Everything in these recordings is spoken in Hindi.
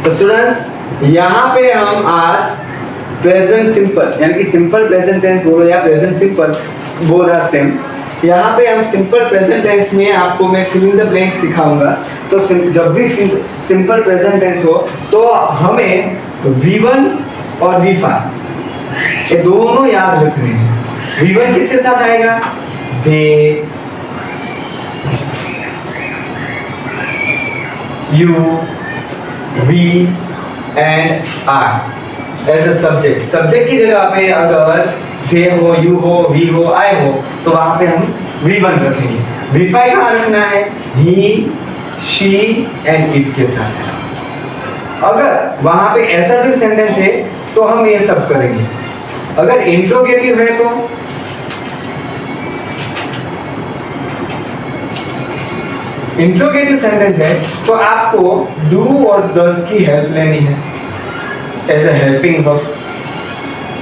तो स्टूडेंट्स यहाँ पे हम आज प्रेजेंट सिंपल यानी कि सिंपल प्रेजेंट टेंस बोलो या present simple both are same. यहाँ पे हम सिंपल प्रेजेंट टेंस में आपको मैं फिल इन द ब्लैंक सिखाऊंगा। तो जब भी सिंपल प्रेजेंट टेंस हो तो हमें V1 और V5 ये दोनों याद रखने हैं। V1 किसके साथ आएगा? They, you, we and I as a subject. Subject की जगह पे अगर दे हो, यू हो, वी हो, आई हो तो वहां पे हम V1 रखेंगे। V5 कहाँ रखना है? ही, शी एंड इट के साथ। अगर वहां पे असर्टिव सेंटेंस है तो हम ये सब करेंगे। अगर इंट्रोगेटिव है तो इंट्रोगेटिव सेंटेंस है तो आपको डू और डज की हेल्प लेनी है as a helping verb.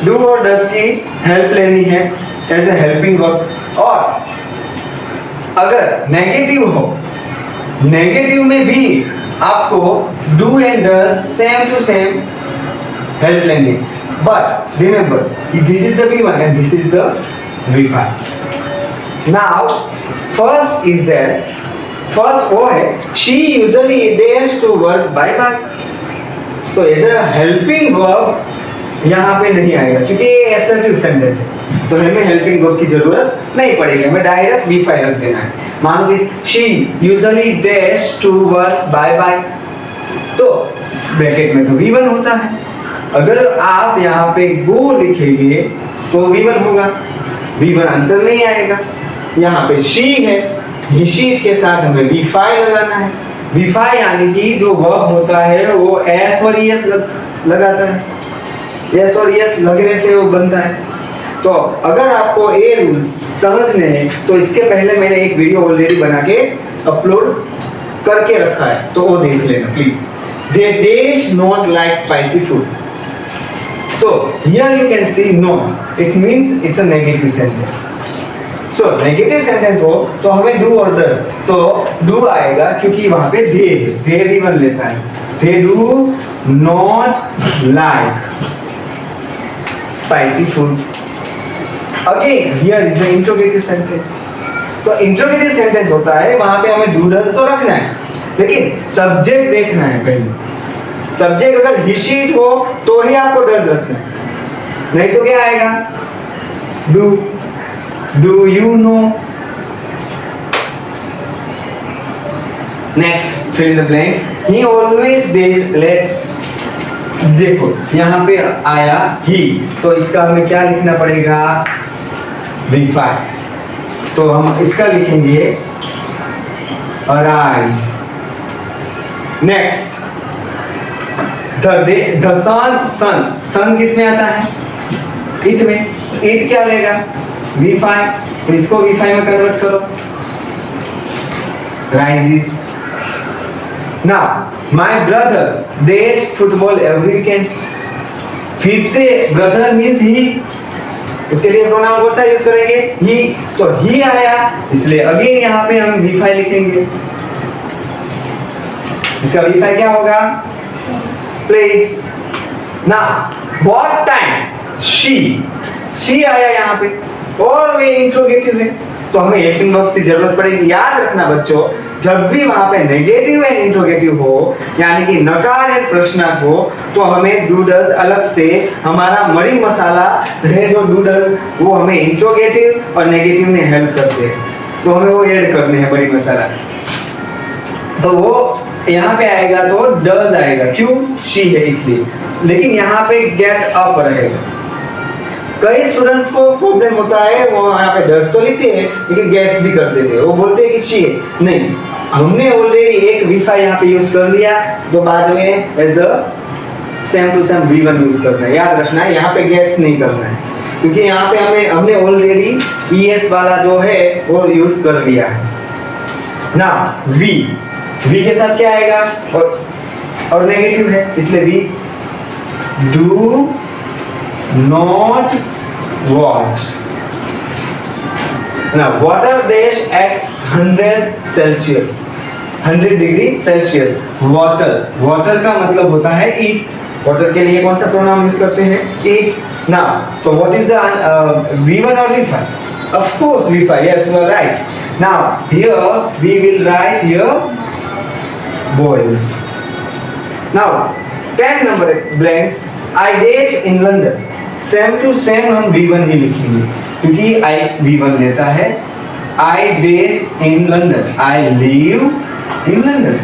Do और डज की हेल्प लेनी है एज ए हेल्पिंग वर्ब। और अगर नेगेटिव हो, नेगेटिव में भी आपको do and does same to same help लेंगे। But remember this is the V1 and this is the V5। Now first is that first वो है she usually dares to work by bike। तो एज अ हेल्पिंग वर्ब यहाँ पे नहीं आएगा क्योंकि ये असर्टिव सेंटेंस है तो हमें हेल्पिंग वर्ब की जरूरत नहीं पड़ेगी, हमें डायरेक्ट V5 रख देना है। मानो कि she usually dares to work by bike तो ब्रैकेट में तो V1 होता है। अगर आप यहाँ पे go लिखेंगे तो V1 होगा, V1 आंसर नहीं आएगा। यहाँ पे she है, शीट के साथ हमें V5 लगाना है। V5 यानी कि जो वर्ब होता है वो एस और ईएस लगाता है। एस और ईएस लगने से वो बनता है। तो अगर आपको ये रूल्स समझने हैं तो इसके पहले मैंने एक वीडियो ऑलरेडी बना के अपलोड करके रखा है तो वो देख लेना please. They dash not like spicy food. So here you can see not, it means it's a negative sentence. So negative sentence हो तो हमें डू और डज, तो डू आएगा क्योंकि वहां पे दे V1 लेता है। They do not like spicy food. Again here is the interrogative sentence. तो इंट्रोगेटिव सेंटेंस होता है वहां पे हमें डू डज तो रखना है लेकिन सब्जेक्ट देखना है पहले। सब्जेक्ट अगर ही शीट हो तो ही आपको डज रखना है, नहीं तो क्या आएगा? Do. Do you know? Next, fill in the blanks. He always days late. देखो यहाँ पे आया ही तो इसका हमें क्या लिखना पड़ेगा? V5। तो हम इसका लिखेंगे arise। Next, the sun किस में आता है? It में। It क्या लेगा? V5। तो इसको V5 में कन्वर्ट करो, rises। Now, my brother plays football every weekend। फिर से brother means he, उसके लिए प्रोनाउन कौन सा यूज करेंगे? he। तो he आया इसलिए अगेन यहाँ पे हम V5 लिखेंगे। इसका V5 क्या होगा? plays। Now, what time? she आया यहाँ पे और वे इंट्रोगेटिव है तो हमें हेल्पिंग वर्ब की जरूरत पड़ेगी। याद रखना बच्चों, जब भी वहां पे नेगेटिव एंड इंट्रोगेटिव हो यानी कि नकार एंड प्रश्नार्थ हो तो हमें डू डज अलग से हमारा मरी मसाला है जो डू डज वो हमें इंट्रोगेटिव और नेगेटिव में हेल्प करते हैं तो हमें वो ऐड करने हैं मरी मसाला। तो वो यहाँ पे आएगा तो डज आएगा, क्यों? शी है इसलिए। लेकिन यहाँ पे गेट अप रहेगा। कई स्टूडेंट्स को प्रॉब्लम होता है वो यहाँ पे डज तो लिखते हैं लेकिन गेट्स भी कर देते हैं, वो बोलते हैं कि शी है। नहीं, हमने ऑलरेडी एक V5 यहाँ पे यूज कर लिया तो बाद में as a same to same V1 use करना है। याद रखना है यहाँ पे गेट्स नहीं करना है क्योंकि यहाँ पे हमने ऑलरेडी ES वाला जो है वो यूज कर लिया है ना। V के साथ क्या आएगा? और नेगेटिव है इसलिए V। Do not watch। Now water dash at 100 Celsius। 100 degree Celsius. Water, water का मतलब होता है ईट। वाटर के लिए कौन सा प्रोनाउन यूज करते हैं? ईट। नाउ तो व्हाट इज द V1 और V5? Of course V5, yes you are right. Now here we will write here boils. Now 10 नंबर blanks. I dash in London. Same to same हम V1 ही लिखेंगे क्योंकि I V1 लेता है। I dash in London. I live in London.